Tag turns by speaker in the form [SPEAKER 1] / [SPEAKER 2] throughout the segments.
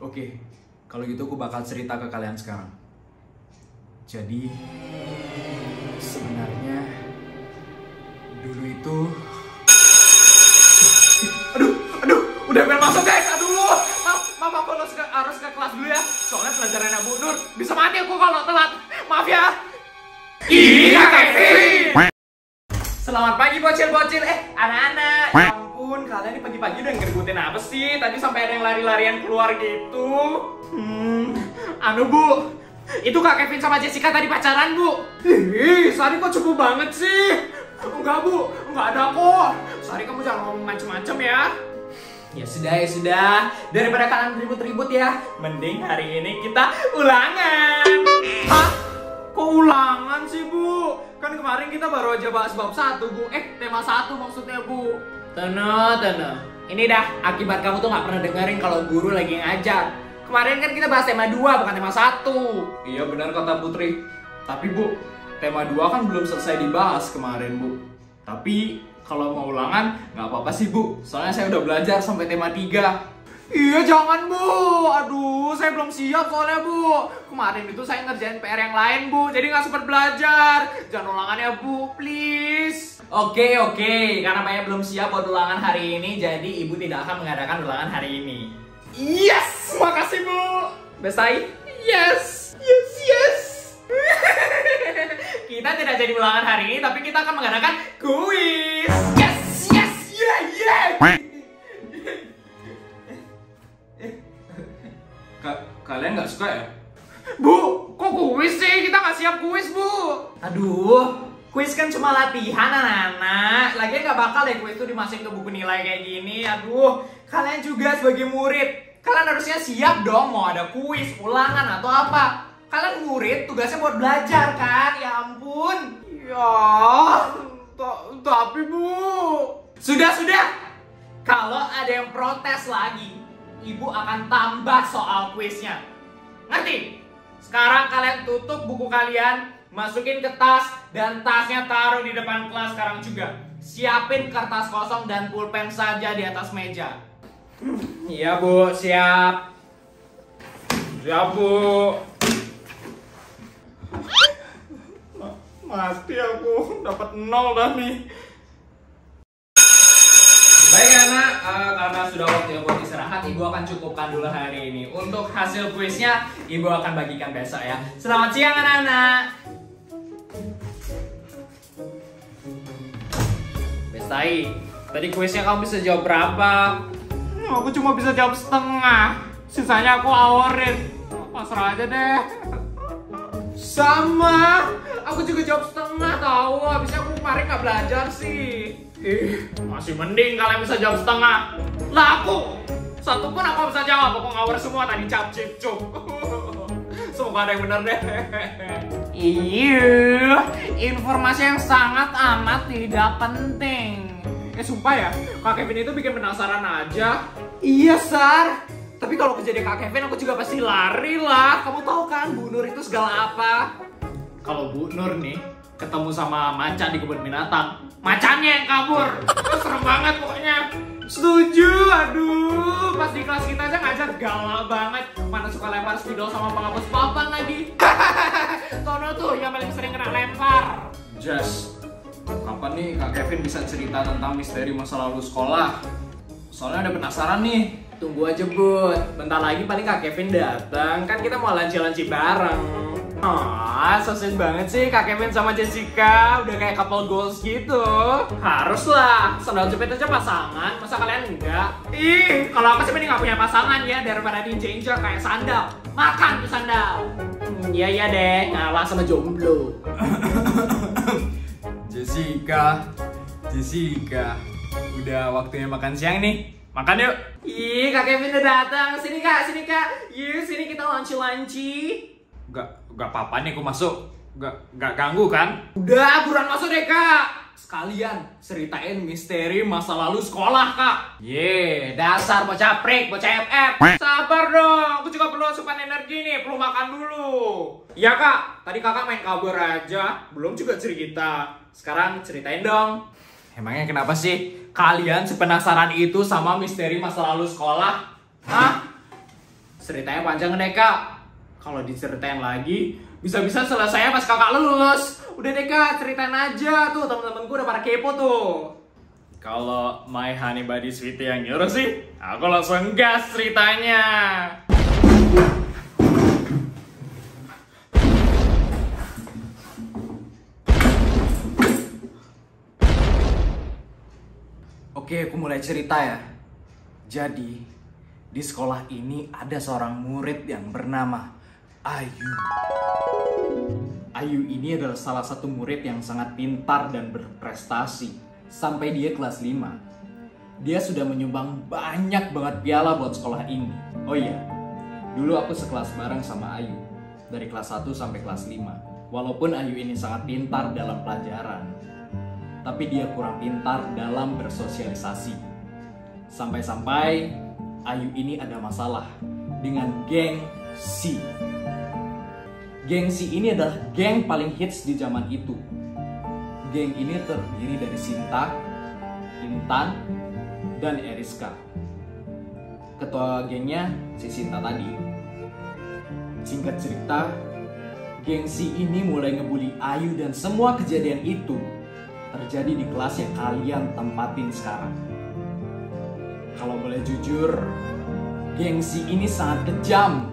[SPEAKER 1] Oke, kalau gitu aku bakal cerita ke kalian sekarang. Jadi, sebenarnya dulu itu... Aduh, udah bel masuk guys. Aduh, maaf aku harus ke kelas dulu ya. Soalnya pelajarannya Bu Nur bisa mati aku kalau telat. Maaf ya. Iya, Kevin. Selamat pagi bocil-bocil, anak-anak. Ya ampun, kalian ini pagi-pagi udah ngerebutin apa sih? Tadi sampai ada yang lari-larian keluar gitu. Bu, itu Kak Kevin sama Jessica tadi pacaran, Bu. Ih, Sari kok cupu banget sih? Enggak, Bu, enggak ada kok. Sari, kamu jangan ngomong macem-macem ya. Ya sudah. Daripada kalian ribut-ribut ya, mending hari ini kita ulangan. Hah? Kok ulangan sih, Bu? Kan kemarin kita baru aja bahas bab 1, Bu. Tema 1 maksudnya, Bu. Tenang. Ini dah akibat kamu tuh gak pernah dengerin kalau guru lagi ngajar. Kemarin kan kita bahas tema 2, bukan tema 1. Iya benar kata Putri. Tapi Bu, tema 2 kan belum selesai dibahas kemarin, Bu. Tapi kalau mau ulangan gak apa-apa sih, Bu. Soalnya saya udah belajar sampai tema 3. Iya jangan, Bu. Aduh, saya belum siap soalnya, Bu. Kemarin itu saya ngerjain PR yang lain, Bu. Jadi gak sempat belajar. Jangan ulangan ya, Bu. Please. Oke. Karena Maya belum siap buat ulangan hari ini, jadi Ibu tidak akan mengadakan ulangan hari ini. Yes! Makasih, Bu. Besai? Yes! Kita tidak jadi ulangan hari ini, tapi kita akan mengadakan kuis. Yes! Yeah! Kalian nggak suka ya? Bu, kok kuis sih? Kita nggak siap kuis, Bu. Aduh, kuis kan cuma latihan, anak-anak. Lagian nggak bakal deh kuis itu dimasukin ke buku nilai kayak gini. Aduh, kalian juga sebagai murid, kalian harusnya siap dong mau ada kuis, ulangan, atau apa. Kalian murid, tugasnya buat belajar kan? Ya ampun. Ya, tapi Bu. Sudah. Kalau ada yang protes lagi, Ibu akan tambah soal kuisnya. Ngerti? Sekarang kalian tutup buku kalian, masukin ke tas, dan tasnya taruh di depan kelas sekarang juga. Siapin kertas kosong dan pulpen saja di atas meja. Iya, Bu, siap. Siap, Bu. Mati aku, dapat 0 dah nih. Baik anak, karena sudah waktunya buat istirahat, Ibu akan cukupkan dulu hari ini. Untuk hasil kuisnya, Ibu akan bagikan besok ya. Selamat siang anak-anak. Bestai, tadi kuisnya kamu bisa jawab berapa? Aku cuma bisa jawab setengah. Sisanya aku aworin. Pasrah aja deh. Sama, aku juga jawab setengah tahu. Habisnya aku kemarin gak belajar sih. Masih mending kalian bisa jawab setengah. Lah aku, satu pun aku bisa jawab. Aku ngawur semua tadi cap cip cup. Semoga ada yang bener deh. Iya, informasi yang sangat amat tidak penting. Sumpah ya, Kak Kevin itu bikin penasaran aja. Iya, Sar. Tapi kalau kejadian Kak Kevin, aku juga pasti lari lah. Kamu tahu kan, Bu Nur itu segala apa. Kalau Bu Nur nih, ketemu sama macan di kebun binatang, macannya yang kabur. Serem banget pokoknya. Setuju, aduh. Pas di kelas kita aja ngajar galak banget. Mana suka lempar spidol sama penghapus papan lagi. Tono tuh yang paling sering kena lempar. Just, kapan nih Kak Kevin bisa cerita tentang misteri masa lalu sekolah? Soalnya ada penasaran nih. Tunggu aja, Bud. Bentar lagi paling Kak Kevin datang. Kan kita mau lanci-lanci bareng. So sweet banget sih Kak Kevin sama Jessica. Udah kayak couple goals gitu. Haruslah. Sandal jepit aja pasangan. Masa kalian enggak? Ih, kalau aku sih mending gak punya pasangan ya, daripada diinjek-injek kayak sandal. Makan tuh sandal. Iya deh, ngalah sama jomblo. Jessica, udah waktunya makan siang nih. Makan yuk. Ih, Kak Kevin udah datang. Sini Kak. Yuk, sini kita lanci-lanci. Gak apa-apa nih aku masuk. Gak ganggu kan? Udah, buruan masuk deh Kak. Sekalian ceritain misteri masa lalu sekolah Kak. Dasar bocah prik, bocah FF. Sabar dong, aku juga perlu asupan energi nih. Perlu makan dulu. Ya Kak, tadi kakak main kabur aja. Belum juga cerita. Sekarang ceritain dong. Emangnya kenapa sih kalian sepenasaran itu sama misteri masa lalu sekolah? Hah? ceritanya panjang deh kak. Kalau diceritain lagi, bisa-bisa selesainya pas kakak lulus. Udah deh kak, ceritain aja tuh, temen-temenku udah pada kepo tuh. Kalau my honey buddy sweetie yang nyuruh sih, aku langsung gas ceritanya. Oke, aku mulai cerita ya. Jadi, di sekolah ini ada seorang murid yang bernama Ayu. Ayu ini adalah salah satu murid yang sangat pintar dan berprestasi. Sampai dia kelas 5. Dia sudah menyumbang banyak banget piala buat sekolah ini. Oh iya, dulu aku sekelas bareng sama Ayu. Dari kelas 1 sampai kelas 5. Walaupun Ayu ini sangat pintar dalam pelajaran, tapi dia kurang pintar dalam bersosialisasi. Sampai-sampai Ayu ini ada masalah dengan geng C. Geng C ini adalah geng paling hits di zaman itu. Geng ini terdiri dari Sinta, Intan, dan Eriska. Ketua gengnya si Sinta tadi. Singkat cerita, geng C ini mulai ngebully Ayu dan semua kejadian itu terjadi di kelas yang kalian tempatin sekarang. Kalau boleh jujur, gengsi ini sangat kejam.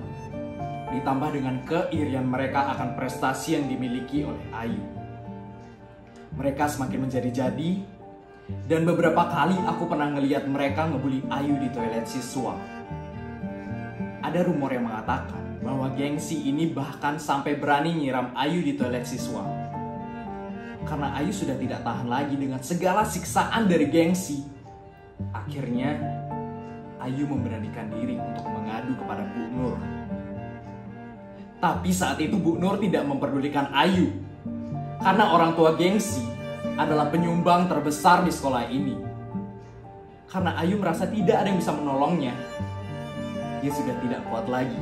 [SPEAKER 1] Ditambah dengan keirian mereka akan prestasi yang dimiliki oleh Ayu. Mereka semakin menjadi-jadi, dan beberapa kali aku pernah ngeliat mereka ngebully Ayu di toilet siswa. Ada rumor yang mengatakan bahwa gengsi ini bahkan sampai berani nyiram Ayu di toilet siswa. Karena Ayu sudah tidak tahan lagi dengan segala siksaan dari gengsi. Akhirnya, Ayu memberanikan diri untuk mengadu kepada Bu Nur. Tapi saat itu Bu Nur tidak memperdulikan Ayu. Karena orang tua gengsi adalah penyumbang terbesar di sekolah ini. Karena Ayu merasa tidak ada yang bisa menolongnya, dia sudah tidak kuat lagi.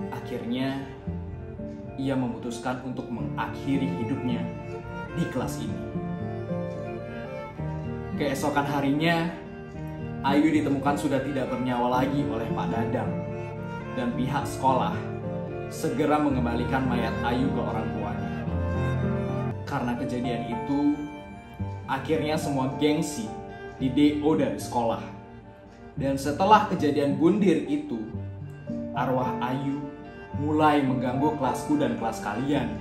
[SPEAKER 1] Akhirnya, ia memutuskan untuk mengakhiri hidupnya di kelas ini. Keesokan harinya, Ayu ditemukan sudah tidak bernyawa lagi oleh Pak Dadang. Dan pihak sekolah segera mengembalikan mayat Ayu ke orang tuanya. Karena kejadian itu, akhirnya semua gengsi di DO dari sekolah. Dan setelah kejadian bundir itu, arwah Ayu mulai mengganggu kelasku dan kelas kalian.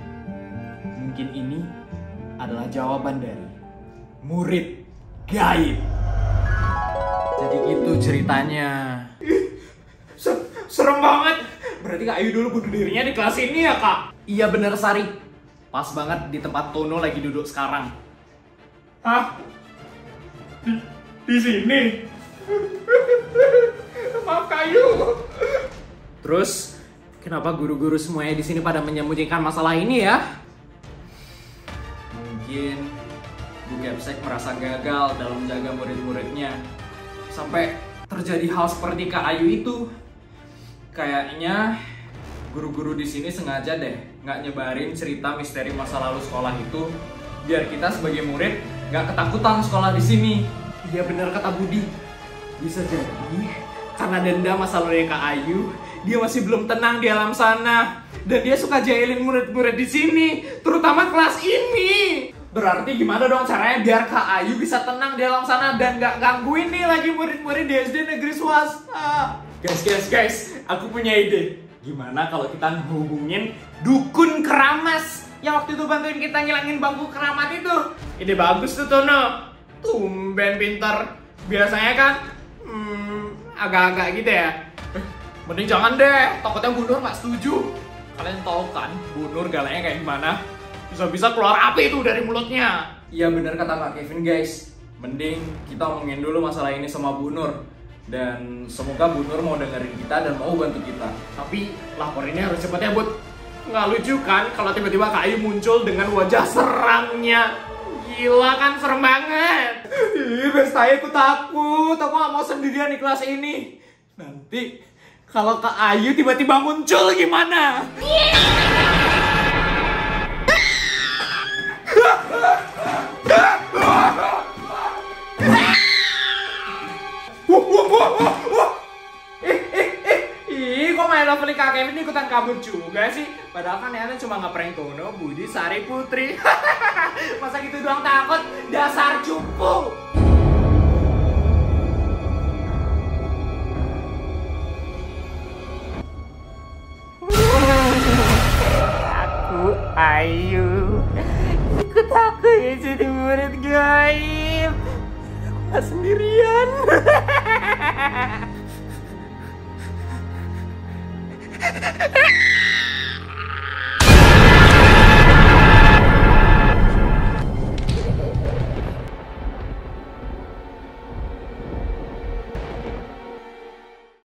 [SPEAKER 1] Mungkin ini adalah jawaban dari murid gaib. Jadi itu ceritanya. Serem banget. Berarti Kak Ayu dulu bunuh dirinya di kelas ini ya Kak? Iya bener Sari. Pas banget di tempat Tono lagi duduk sekarang. Hah? Di sini? Maaf Kak Ayu. Terus kenapa guru-guru semuanya di sini pada menyembunyikan masalah ini ya? Mungkin Bu Gapsek merasa gagal dalam menjaga murid-muridnya sampai terjadi hal seperti Kak Ayu itu. Kayaknya guru-guru di sini sengaja deh nggak nyebarin cerita misteri masa lalu sekolah itu biar kita sebagai murid nggak ketakutan sekolah di sini. Iya bener kata Budi. Bisa jadi karena dendam masa lalunya Kak Ayu, dia masih belum tenang di alam sana dan dia suka jahilin murid-murid di sini, terutama kelas ini. Berarti gimana dong caranya biar Kak Ayu bisa tenang di alam sana dan gak gangguin nih lagi murid-murid di SD negeri swasta? Guys, aku punya ide. Gimana kalau kita hubungin dukun keramas yang waktu itu bantuin kita ngilangin bangku keramat itu? Ide bagus tuh Tono. Tumben pinter. Biasanya kan agak-agak gitu ya. Mending jangan deh, takutnya Bu Nur gak setuju. Kalian tahu kan Bu Nur galaknya kayak gimana? Bisa-bisa keluar api itu dari mulutnya. Iya bener kata Kak Kevin guys. Mending kita omongin dulu masalah ini sama Bu Nur. Dan semoga Bu Nur mau dengerin kita dan mau bantu kita. Tapi laporinnya harus cepet ya Bud. Nggak lucu kan kalau tiba-tiba Kak Ayu muncul dengan wajah seramnya. Gila kan, serem banget. Ih, bestanya aku takut. Aku gak mau sendirian di kelas ini. Nanti kalau Kak Ayu tiba-tiba muncul gimana? Ih, My Lovely Kak Kevin ikutan kabur juga sih? Padahal kan Yana cuma ngeprank Tono, Budi, Sari, Putri. Masa gitu doang takut? Dasar cupu. Aku Ayu. Ikut aku ya jadi murid gaib. Nggak sendirian.